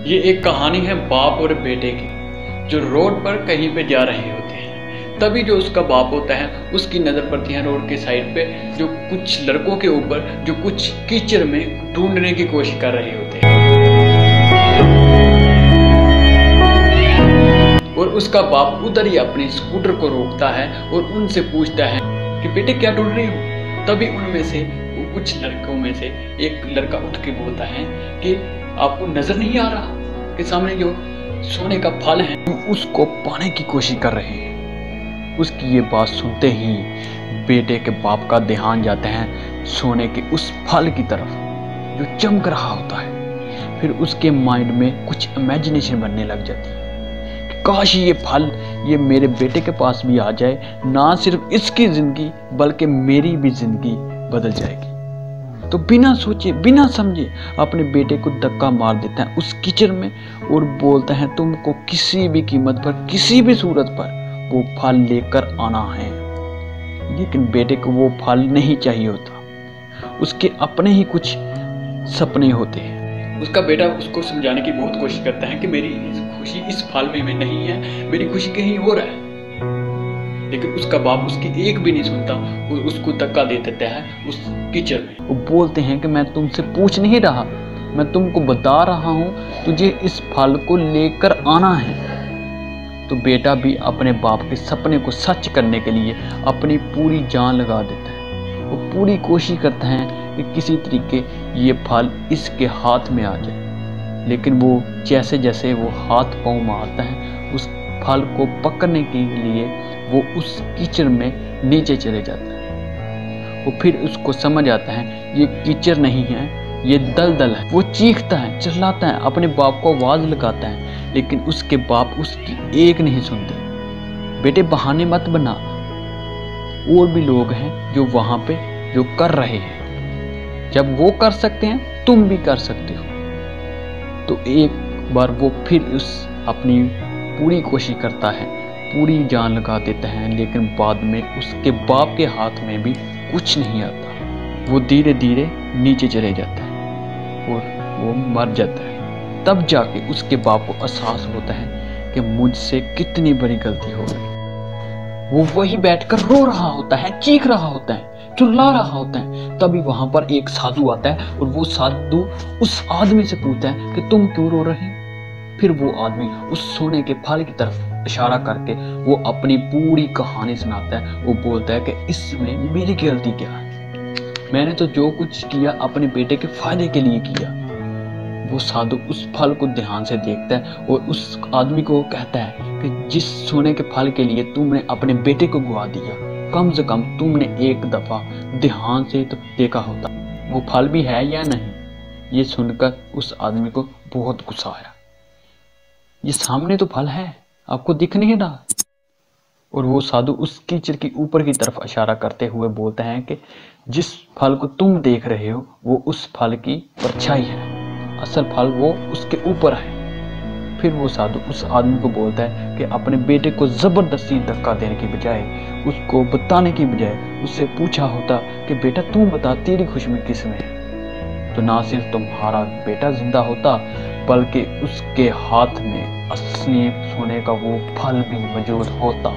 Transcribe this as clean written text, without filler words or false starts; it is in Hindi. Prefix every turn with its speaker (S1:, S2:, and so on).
S1: ये एक कहानी है बाप और बेटे की, जो रोड पर कहीं पे जा रहे होते हैं। तभी जो उसका बाप होता है उसकी नजर पड़ती है रोड के साइड पे जो कुछ लड़कों के ऊपर जो कुछ कीचड़ में ढूंढने की कोशिश कर रहे होते हैं। और उसका बाप उधर ही अपने स्कूटर को रोकता है और उनसे पूछता है कि बेटे क्या ढूंढ रहे हो। तभी उनमें से कुछ लड़कों में से एक लड़का उठ के बोलता है कि आपको नजर नहीं आ रहा कि सामने जो सोने का फल है उसको पाने की कोशिश कर रहे हैं। उसकी ये बात सुनते ही बेटे के बाप का ध्यान जाता है सोने के उस फल की तरफ जो चमक रहा होता है। फिर उसके माइंड में कुछ इमेजिनेशन बनने लग जाती है कि काश ये फल ये मेरे बेटे के पास भी आ जाए, ना सिर्फ इसकी जिंदगी बल्कि मेरी भी जिंदगी बदल जाएगी। तो बिना सोचे बिना समझे अपने बेटे को धक्का मार देता है उस कीचड़ में और बोलता है तुमको किसी भी कीमत पर किसी भी सूरत पर वो फल लेकर आना है। लेकिन बेटे को वो फल नहीं चाहिए होता, उसके अपने ही कुछ सपने होते हैं। उसका बेटा उसको समझाने की बहुत कोशिश करता है कि मेरी खुशी इस फल में नहीं है, मेरी खुशी कहीं और है। लेकिन उसका बाप उसकी एक भी नहीं सुनता, वो उसको धक्का दे देता है उस कीचड़ में। वो बोलते हैं कि मैं तुमसे पूछ नहीं रहा, मैं तुमको बता रहा हूँ तुझे इस फल को लेकर आना है। तो बेटा भी अपने बाप के सपने को सच करने के लिए अपनी पूरी जान लगा देता है। वो पूरी कोशिश करता है कि किसी तरीके ये फल इसके हाथ में आ जाए। लेकिन वो जैसे जैसे वो हाथ पाँव मारता है उस फल को पकड़ने के लिए वो उस कीचड़ में नीचे चले जाता है। वो फिर उसको समझ आता है ये कीचड़ नहीं है, ये दलदल है। वो चीखता है, चिल्लाता है, अपने बाप को आवाज लगाता है, लेकिन उसके बाप उसकी एक नहीं सुनते। बेटे बहाने मत बना, और भी लोग हैं जो वहां पे जो कर रहे हैं, जब वो कर सकते हैं तुम भी कर सकते हो। तो एक बार वो फिर उस अपनी पूरी कोशिश करता है, पूरी जान लगा देता है, लेकिन बाद में उसके बाप के हाथ में भी कुछ नहीं आता। वो धीरे धीरे नीचे चले जाता है और वो मर जाता है। तब जाके उसके बाप को एहसास होता है कि मुझसे कितनी बड़ी गलती हो गई। वो वही बैठकर रो रहा होता है, चीख रहा होता है, चिल्ला रहा होता है। तभी वहां पर एक साधु आता है और वो साधु उस आदमी से पूछता है कि तुम क्यों रो रहे हो। फिर वो आदमी उस सोने के फल की तरफ इशारा करके वो अपनी पूरी कहानी सुनाता है। वो बोलता है कि इसमें मेरी गलती क्या है, मैंने तो जो कुछ किया अपने बेटे के फायदे के लिए किया। वो साधु उस फल को ध्यान से देखता है और उस आदमी को कहता है कि जिस सोने के फल के लिए तुमने अपने बेटे को गवा दिया, कम से कम तुमने एक दफा ध्यान से तो देखा होता वो फल भी है या नहीं। ये सुनकर उस आदमी को बहुत गुस्सा आया। ये सामने तो फल है, आपको दिख नहीं रहा। और वो साधु उस कीचड़ की ऊपर की तरफ इशारा करते हुए बोलते हैं कि जिस फल को तुम देख रहे हो वो उस फल की परछाई है, असल फल वो उसके ऊपर है। फिर वो साधु उस आदमी को बोलता है कि अपने बेटे को जबरदस्ती धक्का देने की बजाय, उसको बताने की बजाय उससे पूछा होता कि बेटा तू बता तेरी खुशी में किस में है, तो ना सिर्फ तुम्हारा बेटा जिंदा होता बल्कि उसके हाथ में असली सोने का वो फल भी मौजूद होता।